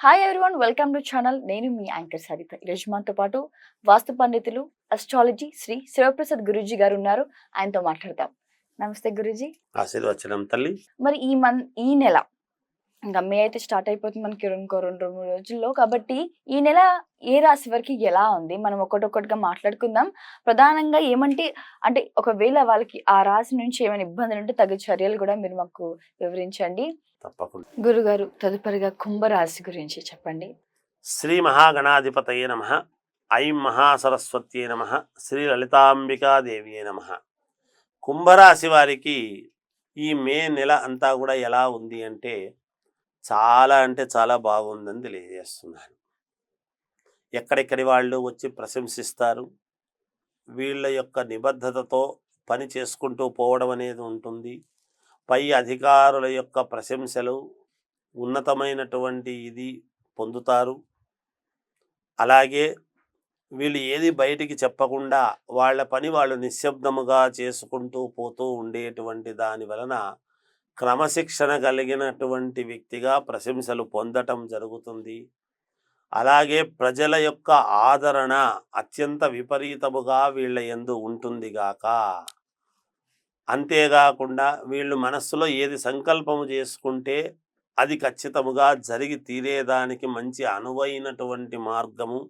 Hi everyone, welcome to channel. నేను మీ anchor Saritha. ఈరోజు మనతో పాటు వాస్తు పండితులు, అస్ట్రాలజీ శ్రీ శివప్రసాద్ గురూజీ గారు ఉన్నారు. ఆయనతో మాట్లాడదాం. నమస్తే గురూజీ. ఆశీర్వచనం తల్లి. మరి ఈ నెల ఇంకా మే అయితే స్టార్ట్ అయిపోతుంది మనకి ఇంకో 2-3 రోజుల్లో. కాబట్టి ఈ నెల ఏ రాశి వరకు ఎలా ఉంది మనం ఒక్కొక్కటిగా మాట్లాడుకుందాం. ప్రధానంగా అంటే ఒకవేళ వాళ్ళకి ఆ రాశి నుంచి ఏమైనా ఇబ్బందులు ఉంటే తగు చర్యలు కూడా మీరు మాకు వివరించండి. తప్పకుండా. గురుగారు, తదుపరిగా కుంభరాశి గురించి చెప్పండి. శ్రీ మహాగణాధిపతయే నమః. ఐం మహాసరస్వత్యే నమః. శ్రీ లలితాంబికాదేవియే నమః. కుంభరాశి వారికి ఈ మే నెల అంతా కూడా ఎలా ఉంది అంటే చాలా బాగుందని తెలియజేస్తున్నాను. ఎక్కడెక్కడి వాళ్ళు వచ్చి ప్రశంసిస్తారు. వీళ్ళ యొక్క నిబద్ధతతో పని చేసుకుంటూ పోవడం అనేది ఉంటుంది. పై అధికారుల యొక్క ప్రశంసలు, ఉన్నతమైనటువంటి ఇది పొందుతారు. అలాగే వీళ్ళు ఏది బయటికి చెప్పకుండా వాళ్ళ పని వాళ్ళు నిశ్శబ్దముగా చేసుకుంటూ పోతూ ఉండేటువంటి దాని వలన క్రమశిక్షణ కలిగినటువంటి వ్యక్తిగా ప్రశంసలు పొందటం జరుగుతుంది. అలాగే ప్రజల యొక్క ఆదరణ అత్యంత విపరీతముగా వీళ్ళ యందు ఉంటుంది గాక. అంతేకాకుండా వీళ్ళు మనస్సులో ఏది సంకల్పము చేసుకుంటే అది ఖచ్చితముగా జరిగి తీరేదానికి మంచి అనువైనటువంటి మార్గము.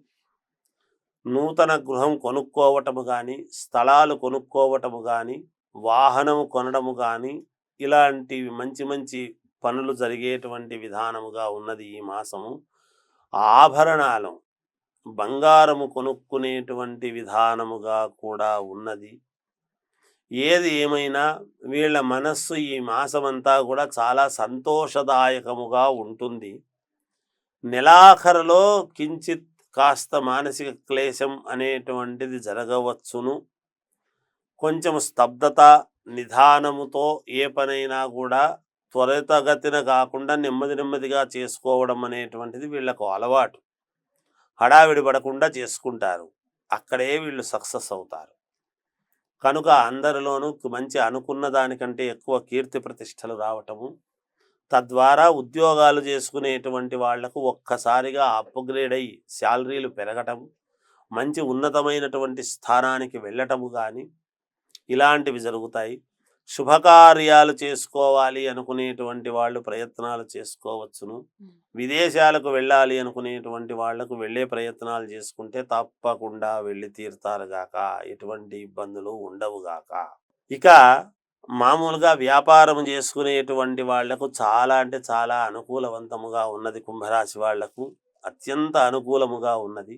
నూతన గృహం కొనుక్కోవటము కానీ, స్థలాలు కొనుక్కోవటము కానీ, వాహనము కొనడము కానీ, ఇలాంటివి మంచి పనులు జరిగేటువంటి విధానముగా ఉన్నది ఈ మాసము. ఆభరణాలు, బంగారము కొనుక్కునేటువంటి విధానముగా కూడా ఉన్నది. ఏది ఏమైనా వీళ్ళ మనస్సు ఈ మాసమంతా కూడా చాలా సంతోషదాయకముగా ఉంటుంది. నెలాఖరులో కించిత్ కాస్త మానసిక క్లేశం అనేటువంటిది జరగవచ్చును. కొంచెం స్తబ్దత, నిదానముతో ఏ పనైనా కూడా త్వరితగతిన కాకుండా నెమ్మదిగా చేసుకోవడం అనేటువంటిది వీళ్ళకు అలవాటు. హడావిడి పడకుండా చేసుకుంటారు. అక్కడే వీళ్ళు సక్సెస్ అవుతారు. కనుక అందరిలోనూ మంచి అనుకున్న దానికంటే ఎక్కువ కీర్తి ప్రతిష్టలు రావటము, తద్వారా ఉద్యోగాలు చేసుకునేటువంటి వాళ్లకు ఒక్కసారిగా అప్గ్రేడ్ అయ్యి శాలరీలు పెరగటము, మంచి ఉన్నతమైనటువంటి స్థానానికి వెళ్ళటము కానీ ఇలాంటివి జరుగుతాయి. శుభకార్యాలు చేసుకోవాలి అనుకునేటువంటి వాళ్ళు ప్రయత్నాలు చేసుకోవచ్చును. విదేశాలకు వెళ్ళాలి అనుకునేటువంటి వాళ్లకు వెళ్ళే ప్రయత్నాలు చేసుకుంటే తప్పకుండా వెళ్ళి తీరుతారుగాక. ఎటువంటి ఇబ్బందులు ఉండవుగాక. ఇక మామూలుగా వ్యాపారం చేసుకునేటువంటి వాళ్లకు చాలా అనుకూలవంతముగా ఉన్నది. కుంభరాశి వాళ్లకు అత్యంత అనుకూలముగా ఉన్నది.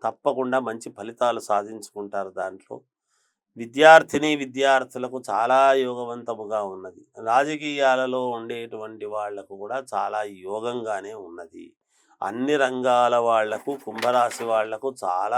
తప్పకుండా మంచి ఫలితాలు సాధించుకుంటారు. దాంట్లో విద్యార్థులకు చాలా యోగవంతముగా ఉన్నది. రాజకీయాలలో ఉండేటువంటి వాళ్లకు కూడా చాలా యోగంగానే ఉన్నది. అన్ని రంగాల వాళ్లకు కుంభరాశి వాళ్లకు చాలా